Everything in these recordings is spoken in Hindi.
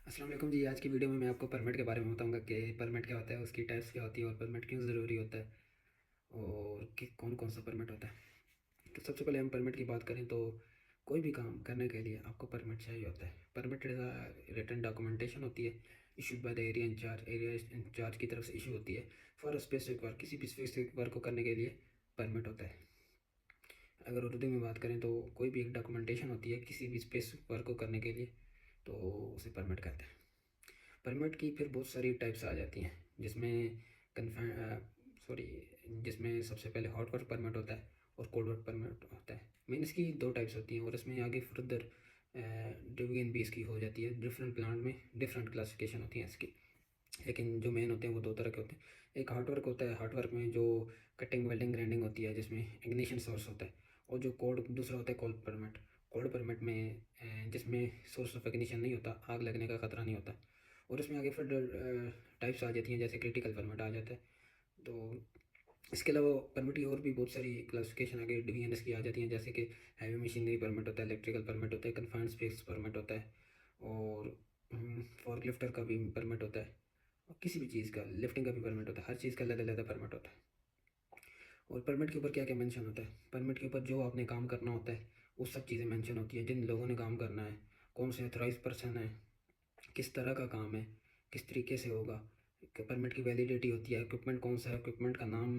अस्सलाम वालेकुम जी। आज की वीडियो में मैं आपको परमिट के बारे में बताऊंगा कि परमिट क्या होता है, उसकी टाइप्स क्या होती है और परमिट क्यों ज़रूरी होता है और कि कौन कौन सा परमिट होता है। तो सबसे पहले हम परमिट की बात करें तो कोई भी काम करने के लिए आपको परमिट चाहिए होता है। परमिट रिटर्न डॉक्यूमेंटेशन होती है issued by the area in charge की तरफ से इशू होती है फॉर स्पेसिफिक वर्क। किसी भी स्पेसिफिक वर्क को करने के लिए परमिट होता है। अगर उर्दू में बात करें तो कोई भी एक डॉक्यूमेंटेशन होती है किसी भी स्पेसिफिक वर्क को करने के लिए, तो उसे परमिट कहते हैं। परमिट की फिर बहुत सारी टाइप्स आ जाती हैं जिसमें कन्फाइन सॉरी जिसमें सबसे पहले हॉट वर्क परमिट होता है और कोल्ड वर्क परमिट होता है। मेन इसकी दो टाइप्स होती हैं और इसमें आगे फर्दर डिवीजन भी इसकी हो जाती है। डिफरेंट प्लांट में डिफरेंट क्लासिफिकेशन होती हैं इसकी, लेकिन जो मेन होते हैं वो दो तरह के होते हैं। एक हार्ड वर्क होता है, हार्ड वर्क में जो कटिंग वेल्डिंग ग्राइंडिंग होती है जिसमें इग्निशन सोर्स होता है। और जो कोल्ड दूसरा होता है कोल्ड परमिट। कोल्ड परमिट में जिसमें सोर्स ऑफ इग्निशन नहीं होता, आग लगने का खतरा नहीं होता। और इसमें आगे फिर टाइप्स आ जाती हैं, जैसे क्रिटिकल परमिट आ जाता है। तो इसके अलावा परमिट की और भी बहुत सारी क्लासिफिकेशन आगे डिवीजन इसकी आ जाती हैं, जैसे कि हैवी मशीनरी परमिट होता है, इलेक्ट्रिकल परमिट होता है, कन्फाइंड स्पेस परमिट होता है और फॉर्क का भी परमिट होता है। और किसी भी चीज़ का लिफ्टिंग का भी परमिट होता है। हर चीज़ का अलग अलग परमिट होता है। और परमिट के ऊपर क्या क्या मेंशन होता है, परमिट के ऊपर जो आपने काम करना होता है वो सब चीज़ें मेंशन होती हैं। जिन लोगों ने काम करना है, कौन से अथॉराइज पर्सन है, किस तरह का काम है, किस तरीके से होगा, परमिट की वैलिडिटी होती है, इक्विपमेंट कौन सा है, इक्विपमेंट का नाम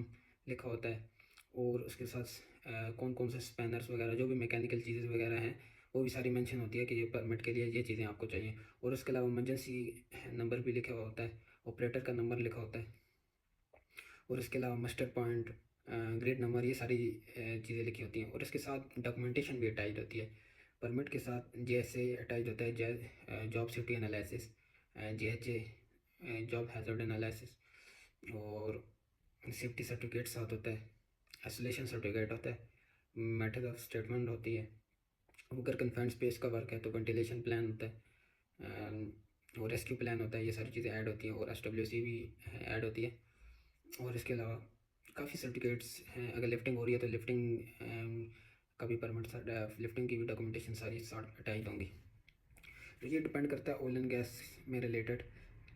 लिखा होता है। और उसके साथ कौन कौन से स्पैनर्स वगैरह जो भी मैकेनिकल चीज़ें वगैरह हैं वो भी सारी मेंशन होती है कि ये परमिट के लिए ये चीज़ें आपको चाहिए। और उसके अलावा इमरजेंसी नंबर भी लिखा हुआ होता है, ऑपरेटर का नंबर लिखा होता है। और इसके अलावा मास्टर पॉइंट, ग्रेड नंबर, ये सारी चीज़ें लिखी होती हैं। और इसके साथ डॉक्यूमेंटेशन भी अटैच होती है। परमिट के साथ जैसे अटैच होता है job safety analysis, JHA job hazard analysis, और सेफ्टी सर्टिफिकेट साथ होता है, आइसोलेशन सर्टिफिकेट होता है, मेथड ऑफ स्टेटमेंट होती है। अगर कन्फाइंड स्पेस का वर्क है तो वेंटिलेशन प्लान होता है और रेस्क्यू प्लान होता है। ये सारी चीज़ें ऐड होती हैं और SWC भी ऐड होती है। और इसके अलावा काफ़ी सर्टिफिकेट्स हैं। अगर लिफ्टिंग हो रही है तो लिफ्टिंग का भी परमिट, लिफ्टिंग की भी डॉक्यूमेंटेशन सारी साथ अटैच होंगी। तो ये डिपेंड करता है ऑयल एंड गैस में रिलेटेड,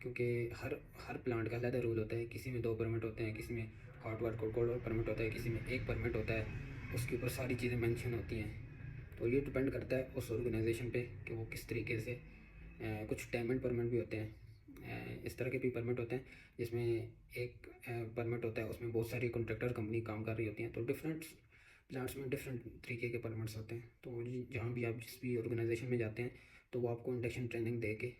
क्योंकि हर हर प्लांट का अलग रूल होता है। किसी में दो परमिट होते हैं, किसी में हॉट वर्क और कोल्ड वर्क परमिट होता है, किसी में एक परमिट होता है। उसके ऊपर सारी चीज़ें मेंशन होती हैं। तो ये डिपेंड करता है उस ऑर्गेनाइजेशन पे कि वो किस तरीके से कुछ टाइमेंट परमिट भी होते हैं। इस तरह के भी परमिट होते हैं जिसमें एक परमिट होता है, उसमें बहुत सारी कॉन्ट्रैक्टर कंपनी काम कर रही होती हैं। तो डिफरेंट प्लांट्स में डिफरेंट तरीके के परमिट्स होते हैं। तो जहाँ भी आप जिस भी ऑर्गेनाइजेशन में जाते हैं तो वो आपको इंडक्शन ट्रेनिंग दे के